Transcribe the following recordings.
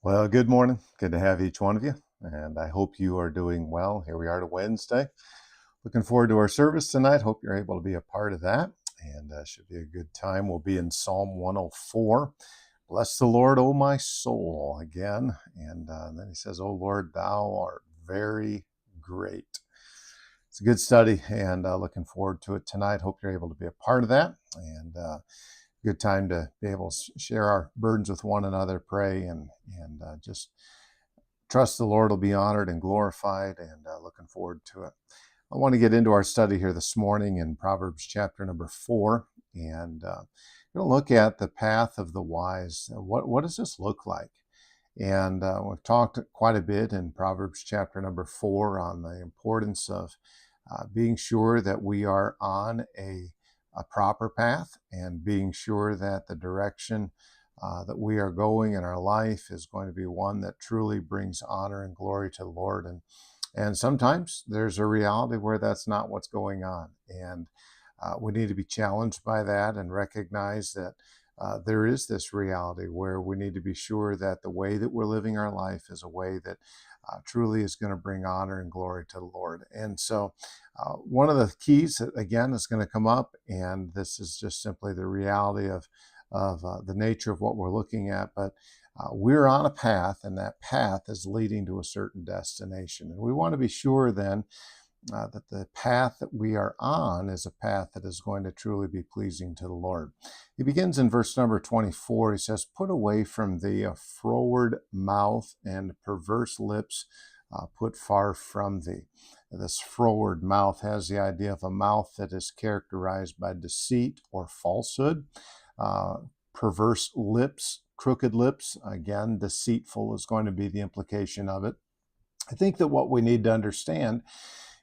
Well, good morning. Good to have each one of you. And I hope you are doing well. Here we are to Wednesday. Looking forward to our service tonight. Hope you're able to be a part of that. And should be a good time. We'll be in Psalm 104. Bless the Lord, O my soul, again. And then he says, O Lord, thou art very great. It's a good study and looking forward to it tonight. Hope you're able to be a part of that. And good time to be able to share our burdens with one another, pray, and just trust the Lord will be honored and glorified, and looking forward to it. I want to get into our study here this morning in Proverbs chapter number 4, and we're going to look at the path of the wise. What does this look like? And we've talked quite a bit in Proverbs chapter number 4 on the importance of being sure that we are on a proper path and being sure that the direction that we are going in our life is going to be one that truly brings honor and glory to the Lord. And sometimes there's a reality where that's not what's going on. And we need to be challenged by that and recognize that there is this reality where we need to be sure that the way that we're living our life is a way that truly is going to bring honor and glory to the Lord. And so one of the keys, again, is going to come up, and this is just simply the reality of the nature of what we're looking at. But we're on a path, and that path is leading to a certain destination. And we want to be sure then that the path that we are on is a path that is going to truly be pleasing to the Lord. He begins in verse number 24. He says, put away from thee a froward mouth and perverse lips put far from thee. This froward mouth has the idea of a mouth that is characterized by deceit or falsehood. Perverse lips, crooked lips, again, deceitful is going to be the implication of it. I think that what we need to understand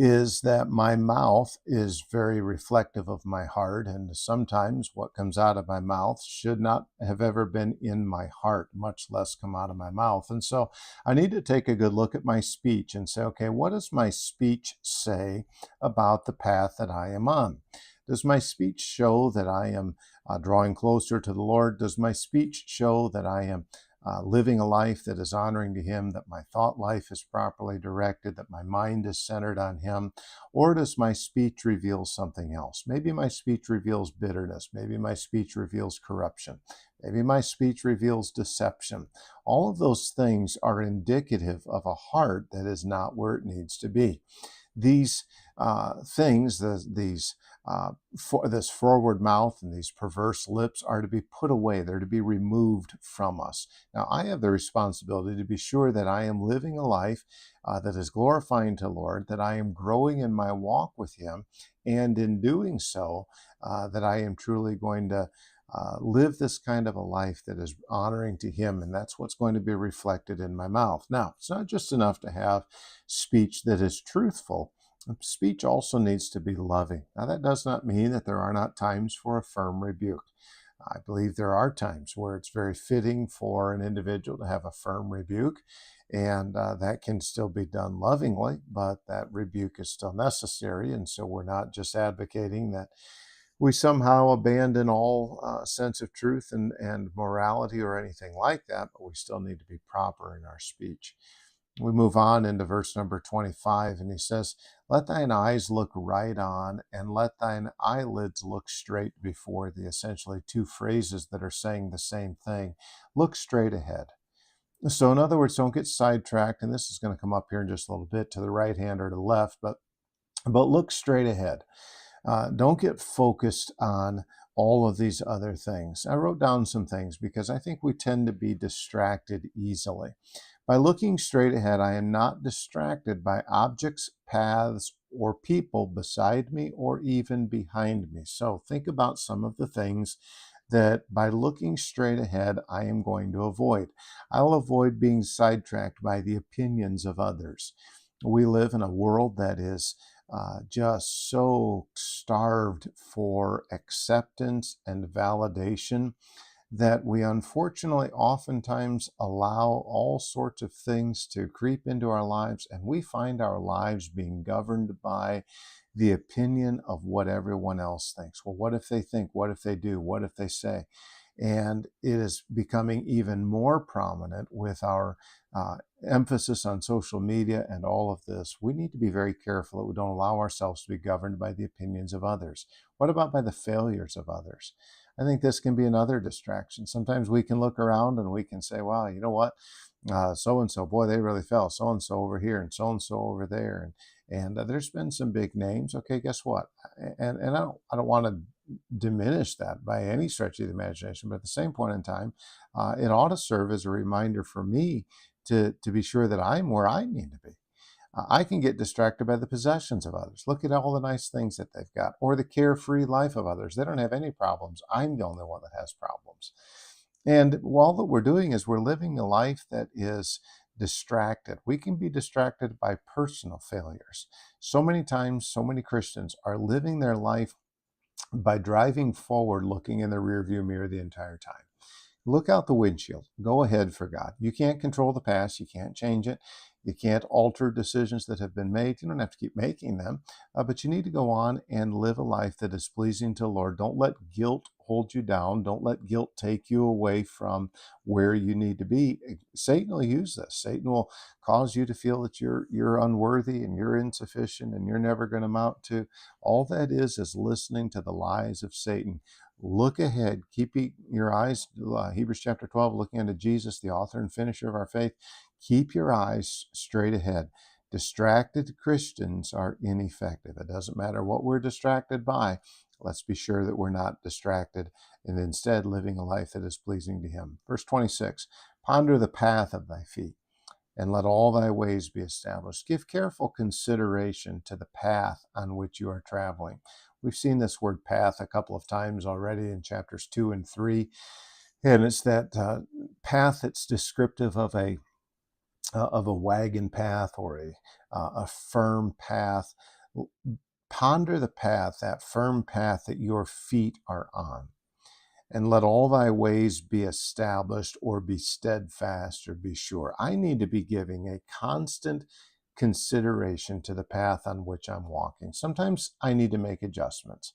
is that my mouth is very reflective of my heart, and sometimes what comes out of my mouth should not have ever been in my heart, much less come out of my mouth. And so I need to take a good look at my speech and say, okay, what does my speech say about the path that I am on? Does my speech show that I am drawing closer to the Lord? Does my speech show that I am living a life that is honoring to Him, that my thought life is properly directed, that my mind is centered on Him? Or does my speech reveal something else? Maybe my speech reveals bitterness. Maybe my speech reveals corruption. Maybe my speech reveals deception. All of those things are indicative of a heart that is not where it needs to be. These things, this forward mouth and these perverse lips are to be put away. They're to be removed from us. Now, I have the responsibility to be sure that I am living a life that is glorifying to the Lord, that I am growing in my walk with Him, and in doing so, that I am truly going to live this kind of a life that is honoring to Him, and that's what's going to be reflected in my mouth. Now, it's not just enough to have speech that is truthful. Speech also needs to be loving. Now, that does not mean that there are not times for a firm rebuke. I believe there are times where it's very fitting for an individual to have a firm rebuke, and that can still be done lovingly, but that rebuke is still necessary. And so we're not just advocating that we somehow abandon all sense of truth and morality or anything like that, but we still need to be proper in our speech. We move on into verse number 25, and he says, let thine eyes look right on, and let thine eyelids look straight before thee. Essentially, two phrases that are saying the same thing. Look straight ahead. So in other words, don't get sidetracked, and this is going to come up here in just a little bit, to the right hand or to the left, but look straight ahead. Don't get focused on all of these other things. I wrote down some things because I think we tend to be distracted easily. By looking straight ahead, I am not distracted by objects, paths, or people beside me or even behind me. So think about some of the things that by looking straight ahead, I am going to avoid. I'll avoid being sidetracked by the opinions of others. We live in a world that is just so starved for acceptance and validation that we unfortunately oftentimes allow all sorts of things to creep into our lives, and we find our lives being governed by the opinion of what everyone else thinks. Well, what if they think? What if they do? What if they say? And it is becoming even more prominent with our emphasis on social media and all of this. We need to be very careful that we don't allow ourselves to be governed by the opinions of others. What about by the failures of others? I think this can be another distraction. Sometimes we can look around and we can say, wow, you know what? So and so, boy, they really fell. So and so over here and so over there. And there's been some big names. Okay, guess what? And I don't want to diminish that by any stretch of the imagination, but at the same point in time, it ought to serve as a reminder for me to be sure that I'm where I need to be. I can get distracted by the possessions of others. Look at all the nice things that they've got, or the carefree life of others. They don't have any problems. I'm the only one that has problems. And all that we're doing is we're living a life that is distracted. We can be distracted by personal failures. So many times, so many Christians are living their life by driving forward, looking in the rearview mirror the entire time. Look out the windshield. Go ahead for God. You can't control the past. You can't change it. You can't alter decisions that have been made. You don't have to keep making them, but you need to go on and live a life that is pleasing to the Lord. Don't let guilt hold you down. Don't let guilt take you away from where you need to be. Satan will use this. Satan will cause you to feel that you're unworthy and you're insufficient and you're never going to amount to. All that is listening to the lies of Satan. Look ahead. Keep your eyes, Hebrews chapter 12, looking unto Jesus, the author and finisher of our faith. Keep your eyes straight ahead. Distracted Christians are ineffective. It doesn't matter what we're distracted by. Let's be sure that we're not distracted and instead living a life that is pleasing to Him. Verse 26, ponder the path of thy feet and let all thy ways be established. Give careful consideration to the path on which you are traveling. We've seen this word path a couple of times already in chapters 2 and 3, and it's that path that's descriptive of a wagon path or a firm path. Ponder the path, that firm path that your feet are on. And let all thy ways be established or be steadfast or be sure. I need to be giving a constant consideration to the path on which I'm walking. Sometimes I need to make adjustments.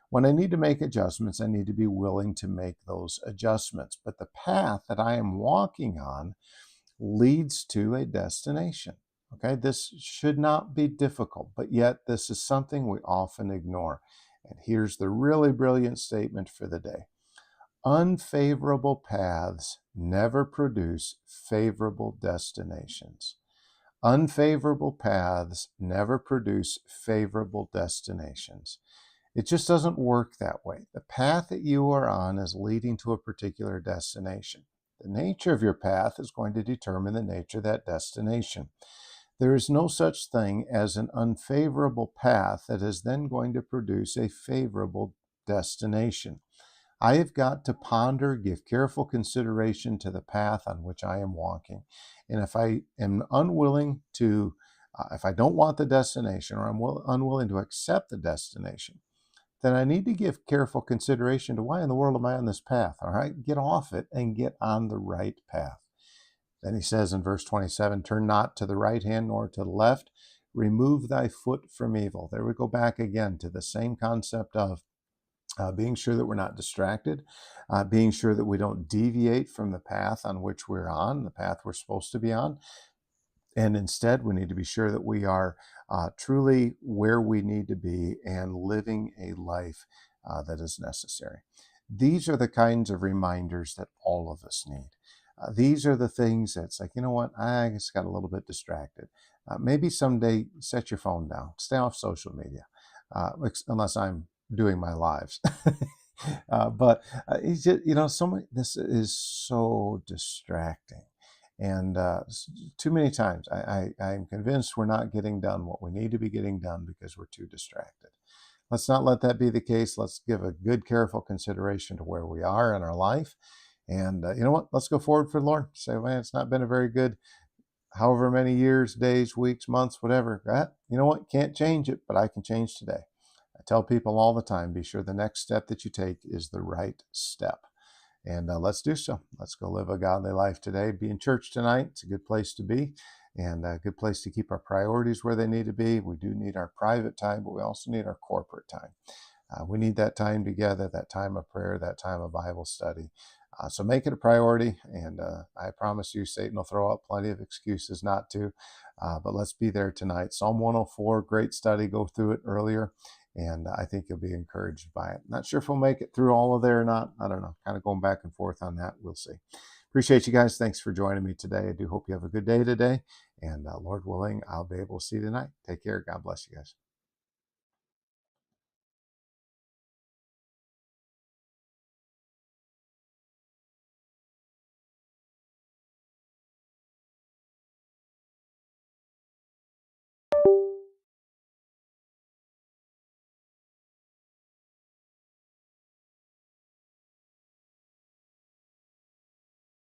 When I need to make adjustments, I need to be willing to make those adjustments. But the path that I am walking on leads to a destination. Okay, this should not be difficult, but yet this is something we often ignore. And here's the really brilliant statement for the day. Unfavorable paths never produce favorable destinations. Unfavorable paths never produce favorable destinations. It just doesn't work that way. The path that you are on is leading to a particular destination. The nature of your path is going to determine the nature of that destination. There is no such thing as an unfavorable path that is then going to produce a favorable destination. I have got to ponder, give careful consideration to the path on which I am walking. And if I am unwilling to, if I don't want the destination or I'm unwilling to accept the destination, then I need to give careful consideration to why in the world am I on this path? All right, get off it and get on the right path. Then he says in verse 27, turn not to the right hand nor to the left, remove thy foot from evil. There we go back again to the same concept of being sure that we're not distracted, being sure that we don't deviate from the path on which we're on, the path we're supposed to be on. And instead, we need to be sure that we are truly where we need to be and living a life that is necessary. These are the kinds of reminders that all of us need. These are the things that's like, you know what, I just got a little bit distracted. Maybe someday set your phone down, stay off social media, unless I'm doing my lives. It's just, this is so distracting. And too many times I'm convinced we're not getting done what we need to be getting done because we're too distracted. Let's not let that be the case. Let's give a good, careful consideration to where we are in our life. And you know what? Let's go forward for the Lord. Say, man, it's not been a very good however many years, days, weeks, months, whatever. You know what? Can't change it, but I can change today. I tell people all the time, be sure the next step that you take is the right step. And let's do so. Let's go live a godly life today. Be in church tonight. It's a good place to be and a good place to keep our priorities where they need to be. We do need our private time, but we also need our corporate time. We need that time together, that time of prayer, that time of Bible study. So make it a priority, and I promise you, Satan will throw out plenty of excuses not to. But let's be there tonight. Psalm 104, great study. Go through it earlier, and I think you'll be encouraged by it. Not sure if we'll make it through all of there or not. I don't know. Kind of going back and forth on that. We'll see. Appreciate you guys. Thanks for joining me today. I do hope you have a good day today. And Lord willing, I'll be able to see you tonight. Take care. God bless you guys.